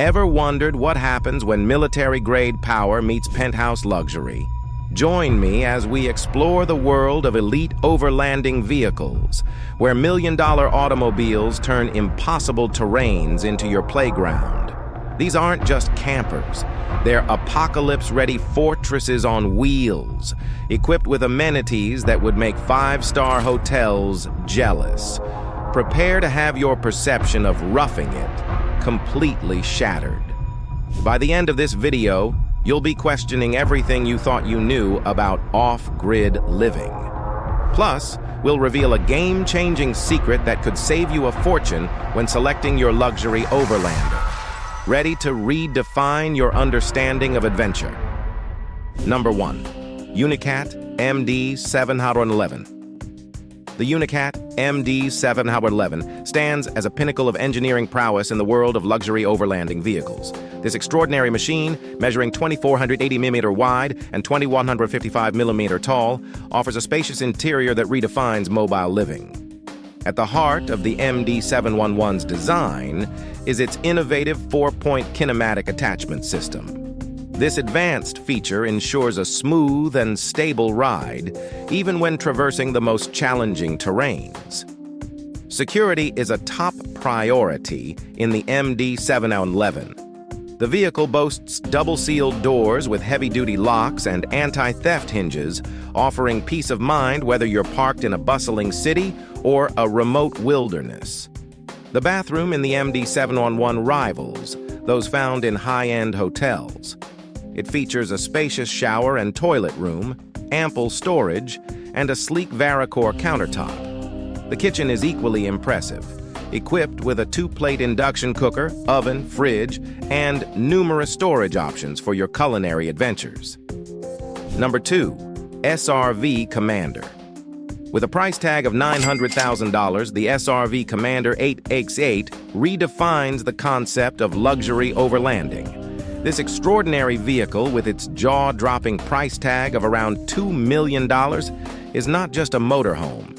Ever wondered what happens when military-grade power meets penthouse luxury? Join me as we explore the world of elite overlanding vehicles, where million-dollar automobiles turn impossible terrains into your playground. These aren't just campers. They're apocalypse-ready fortresses on wheels, equipped with amenities that would make five-star hotels jealous. Prepare to have your perception of roughing it completely shattered. By the end of this video, you'll be questioning everything you thought you knew about off-grid living. Plus, we'll reveal a game-changing secret that could save you a fortune when selecting your luxury overlander. Ready to redefine your understanding of adventure? Number 1. Unicat Md711. The Unicat Md711 stands as a pinnacle of engineering prowess in the world of luxury overlanding vehicles. This extraordinary machine, measuring 2,480mm wide and 2,155mm tall, offers a spacious interior that redefines mobile living. At the heart of the Md711's design is its innovative 4-point kinematic attachment system. This advanced feature ensures a smooth and stable ride, even when traversing the most challenging terrains. Security is a top priority in the Md711. The vehicle boasts double-sealed doors with heavy-duty locks and anti-theft hinges, offering peace of mind whether you're parked in a bustling city or a remote wilderness. The bathroom in the Md711 rivals those found in high-end hotels. It features a spacious shower and toilet room, ample storage, and a sleek Varicore countertop. The kitchen is equally impressive, equipped with a 2-plate induction cooker, oven, fridge, and numerous storage options for your culinary adventures. Number 2. SRV Commander. With a price tag of $900,000, the SRV Commander 8x8 redefines the concept of luxury overlanding. This extraordinary vehicle, with its jaw-dropping price tag of around $2 million, is not just a motorhome.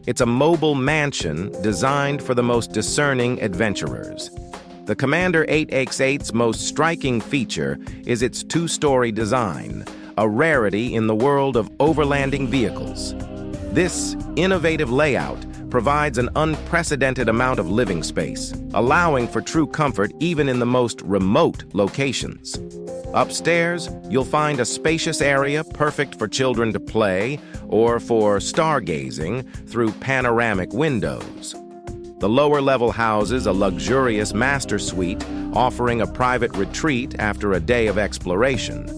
It's a mobile mansion designed for the most discerning adventurers. The Commander 8x8's most striking feature is its 2-story design, a rarity in the world of overlanding vehicles. This innovative layout provides an unprecedented amount of living space, allowing for true comfort even in the most remote locations. Upstairs, you'll find a spacious area perfect for children to play or for stargazing through panoramic windows. The lower level houses a luxurious master suite, offering a private retreat after a day of exploration.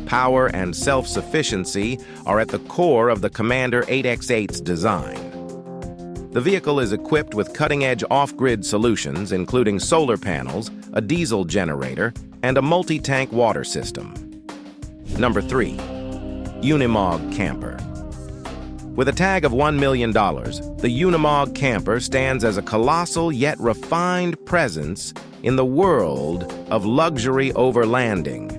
Power and self-sufficiency are at the core of the Commander 8x8's design. The vehicle is equipped with cutting-edge off-grid solutions, including solar panels, a diesel generator, and a multi-tank water system. Number 3. Unimog Camper. With a tag of $1 million, the Unimog Camper stands as a colossal yet refined presence in the world of luxury overlanding.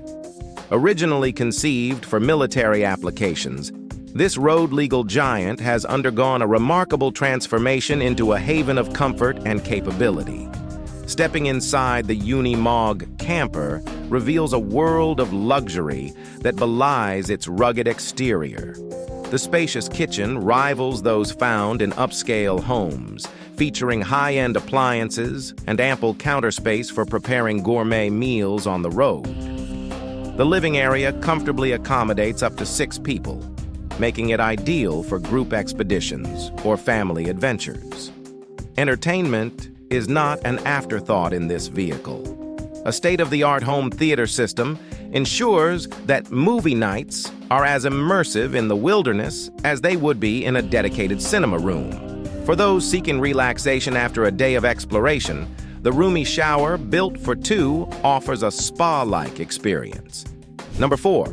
Originally conceived for military applications, this road-legal giant has undergone a remarkable transformation into a haven of comfort and capability. Stepping inside the Unimog Camper reveals a world of luxury that belies its rugged exterior. The spacious kitchen rivals those found in upscale homes, featuring high-end appliances and ample counter space for preparing gourmet meals on the road. The living area comfortably accommodates up to 6 people, making it ideal for group expeditions or family adventures. Entertainment is not an afterthought in this vehicle. A state-of-the-art home theater system ensures that movie nights are as immersive in the wilderness as they would be in a dedicated cinema room. For those seeking relaxation after a day of exploration, the roomy shower, built for 2, offers a spa-like experience. Number 4.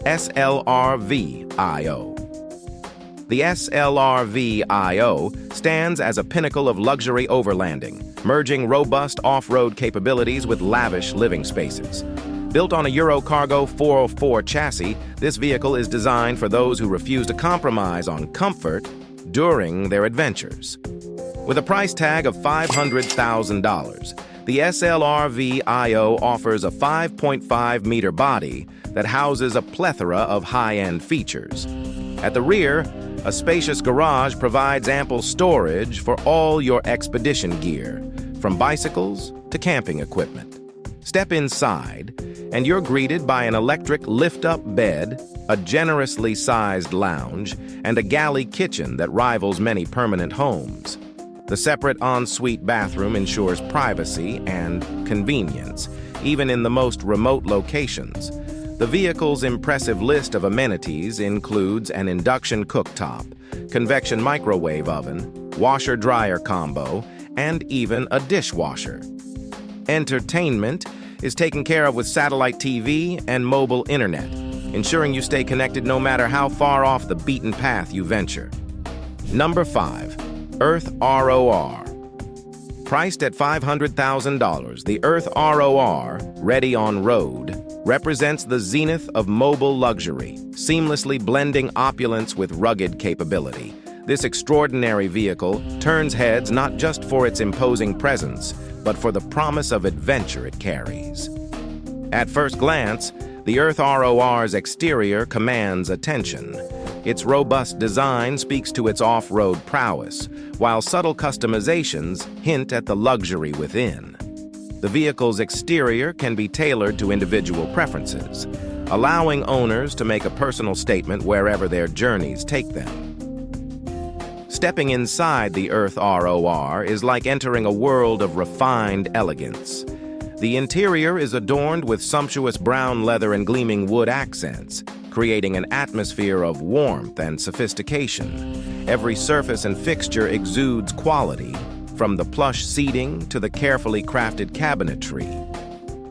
SLRV IO. The SLRV IO stands as a pinnacle of luxury overlanding, merging robust off-road capabilities with lavish living spaces. Built on a Eurocargo 404 chassis, this vehicle is designed for those who refuse to compromise on comfort during their adventures. With a price tag of $500,000, The SLRV IO offers a 5.5-meter body that houses a plethora of high-end features. At the rear, a spacious garage provides ample storage for all your expedition gear, from bicycles to camping equipment. Step inside, and you're greeted by an electric lift-up bed, a generously sized lounge, and a galley kitchen that rivals many permanent homes. The separate ensuite bathroom ensures privacy and convenience, even in the most remote locations. The vehicle's impressive list of amenities includes an induction cooktop, convection microwave oven, washer-dryer combo, and even a dishwasher. Entertainment is taken care of with satellite TV and mobile internet, ensuring you stay connected no matter how far off the beaten path you venture. Number 5. Earth ROR. Priced at $500,000, the Earth ROR, ready on road, represents the zenith of mobile luxury, seamlessly blending opulence with rugged capability. This extraordinary vehicle turns heads not just for its imposing presence, but for the promise of adventure it carries. At first glance, the Earth ROR's exterior commands attention. Its robust design speaks to its off-road prowess, while subtle customizations hint at the luxury within. The vehicle's exterior can be tailored to individual preferences, allowing owners to make a personal statement wherever their journeys take them. Stepping inside the Earth ROR is like entering a world of refined elegance. The interior is adorned with sumptuous brown leather and gleaming wood accents, creating an atmosphere of warmth and sophistication. Every surface and fixture exudes quality, from the plush seating to the carefully crafted cabinetry.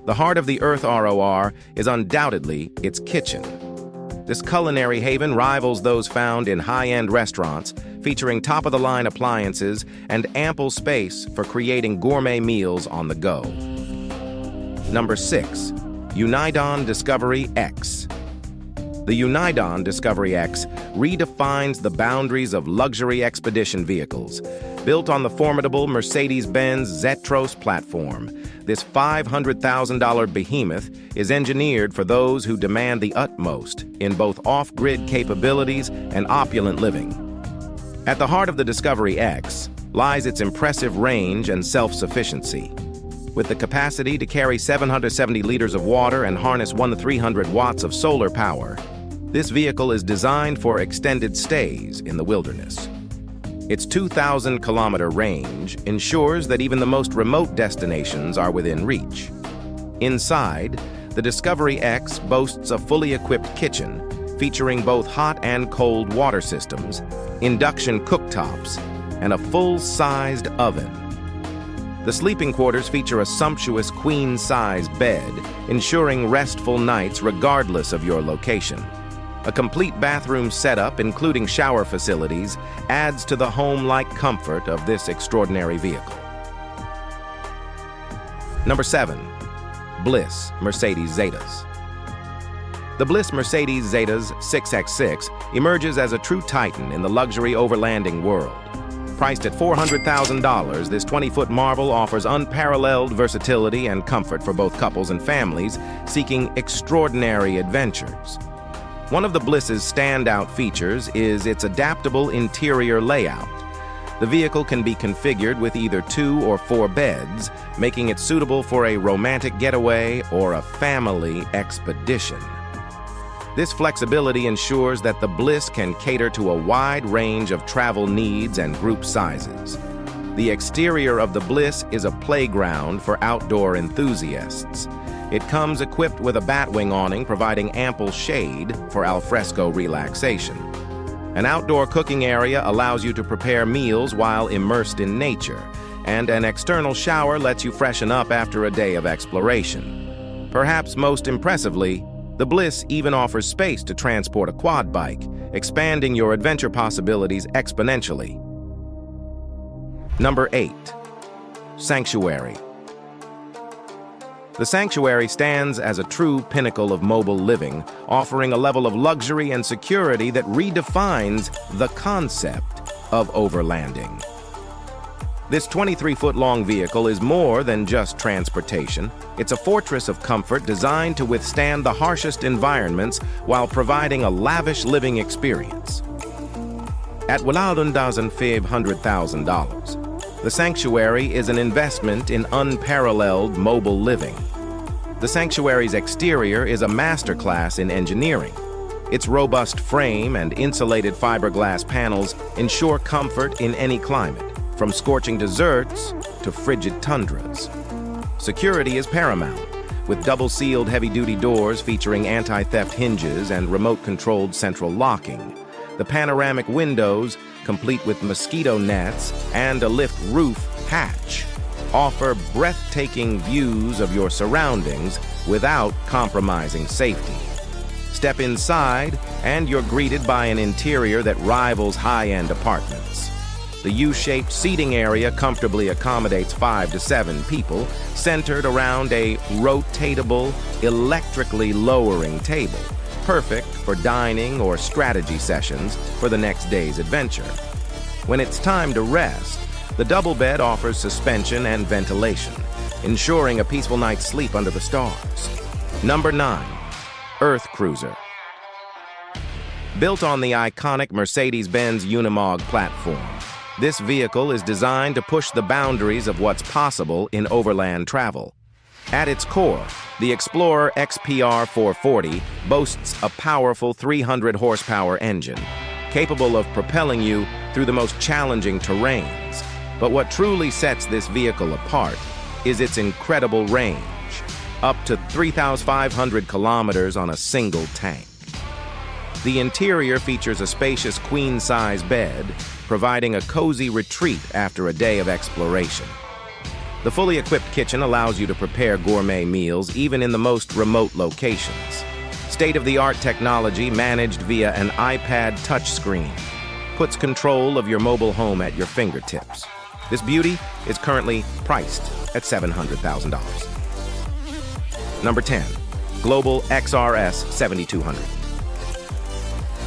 The heart of the Earth ROR is undoubtedly its kitchen. This culinary haven rivals those found in high-end restaurants, featuring top-of-the-line appliances and ample space for creating gourmet meals on the go. Number 6. Unidon Discovery X. The Unidon Discovery X redefines the boundaries of luxury expedition vehicles. Built on the formidable Mercedes-Benz Zetas platform, this $500,000 behemoth is engineered for those who demand the utmost in both off-grid capabilities and opulent living. At the heart of the Discovery X lies its impressive range and self-sufficiency. With the capacity to carry 770 liters of water and harness 1 to 300 watts of solar power, this vehicle is designed for extended stays in the wilderness. Its 2,000-kilometer range ensures that even the most remote destinations are within reach. Inside, the Discovery X boasts a fully equipped kitchen featuring both hot and cold water systems, induction cooktops, and a full-sized oven. The sleeping quarters feature a sumptuous queen-size bed, ensuring restful nights regardless of your location. A complete bathroom setup, including shower facilities, adds to the home-like comfort of this extraordinary vehicle. Number 7. Bliss Mercedes Zetas. The Bliss Mercedes Zetas 6x6 emerges as a true titan in the luxury overlanding world. Priced at $400,000, this 20-foot marvel offers unparalleled versatility and comfort for both couples and families seeking extraordinary adventures. One of the Bliss's standout features is its adaptable interior layout. The vehicle can be configured with either 2 or 4 beds, making it suitable for a romantic getaway or a family expedition. This flexibility ensures that the Bliss can cater to a wide range of travel needs and group sizes. The exterior of the Bliss is a playground for outdoor enthusiasts. It comes equipped with a batwing awning providing ample shade for alfresco relaxation. An outdoor cooking area allows you to prepare meals while immersed in nature, and an external shower lets you freshen up after a day of exploration. Perhaps most impressively, the Bliss even offers space to transport a quad bike, expanding your adventure possibilities exponentially. Number 8. Sanctuary. The Sanctuary stands as a true pinnacle of mobile living, offering a level of luxury and security that redefines the concept of overlanding. This 23-foot-long vehicle is more than just transportation. It's a fortress of comfort designed to withstand the harshest environments while providing a lavish living experience. At $1,500,000, the Sanctuary is an investment in unparalleled mobile living. The Sanctuary's exterior is a masterclass in engineering. Its robust frame and insulated fiberglass panels ensure comfort in any climate, from scorching deserts to frigid tundras. Security is paramount, with double-sealed heavy-duty doors featuring anti-theft hinges and remote-controlled central locking. The panoramic windows, complete with mosquito nets and a lift roof hatch, offer breathtaking views of your surroundings without compromising safety. Step inside, and you're greeted by an interior that rivals high-end apartments. The U-shaped seating area comfortably accommodates 5 to 7 people, centered around a rotatable, electrically lowering table, perfect for dining or strategy sessions for the next day's adventure. When it's time to rest, the double bed offers suspension and ventilation, ensuring a peaceful night's sleep under the stars. Number 9. Earth Cruiser. Built on the iconic Mercedes-Benz Unimog platform, this vehicle is designed to push the boundaries of what's possible in overland travel. At its core, the Explorer XPR 440 boasts a powerful 300-horsepower engine, capable of propelling you through the most challenging terrains. But what truly sets this vehicle apart is its incredible range, up to 3,500 kilometers on a single tank. The interior features a spacious queen-size bed, providing a cozy retreat after a day of exploration. The fully equipped kitchen allows you to prepare gourmet meals even in the most remote locations. State-of-the-art technology managed via an iPad touchscreen puts control of your mobile home at your fingertips. This beauty is currently priced at $700,000. Number 10. Global XRS 7200.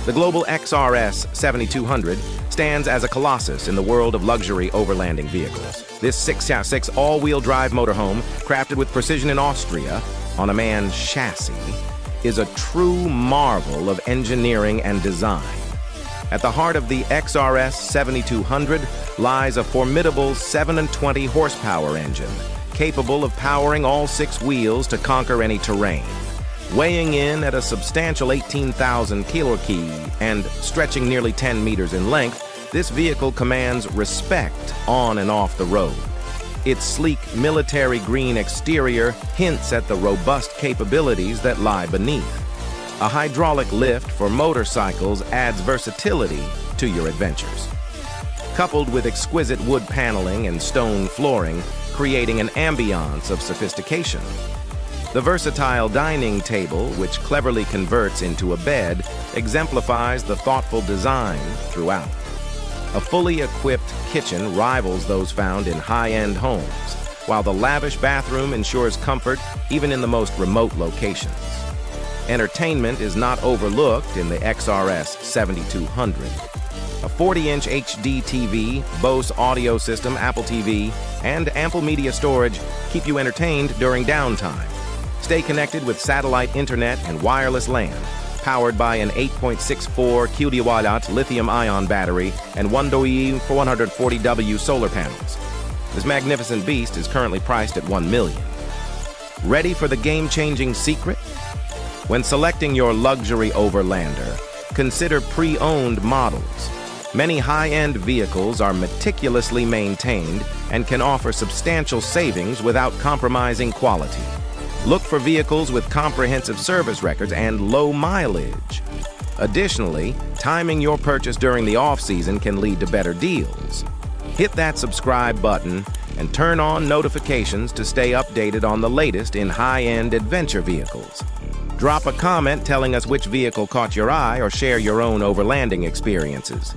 The Global XRS 7200 stands as a colossus in the world of luxury overlanding vehicles. This 6x6 all-wheel drive motorhome, crafted with precision in Austria on a man's chassis, is a true marvel of engineering and design. At the heart of the XRS 7200 lies a formidable 720 horsepower engine, capable of powering all 6 wheels to conquer any terrain. Weighing in at a substantial 18,000 kg and stretching nearly 10 meters in length, this vehicle commands respect on and off the road. Its sleek military green exterior hints at the robust capabilities that lie beneath. A hydraulic lift for motorcycles adds versatility to your adventures. Coupled with exquisite wood paneling and stone flooring, creating an ambiance of sophistication. The versatile dining table, which cleverly converts into a bed, exemplifies the thoughtful design throughout. A fully equipped kitchen rivals those found in high-end homes, while the lavish bathroom ensures comfort even in the most remote locations. Entertainment is not overlooked in the XRS 7200. A 40-inch HD TV, Bose audio system, Apple TV, and ample media storage keep you entertained during downtime. Stay connected with satellite internet and wireless LAN, powered by an 8.64 kWh lithium-ion battery and 440W solar panels. This magnificent beast is currently priced at $1 million. Ready for the game-changing secret? When selecting your luxury overlander, consider pre-owned models. Many high-end vehicles are meticulously maintained and can offer substantial savings without compromising quality. Look for vehicles with comprehensive service records and low mileage. Additionally, timing your purchase during the off-season can lead to better deals. Hit that subscribe button and turn on notifications to stay updated on the latest in high-end adventure vehicles. Drop a comment telling us which vehicle caught your eye or share your own overlanding experiences.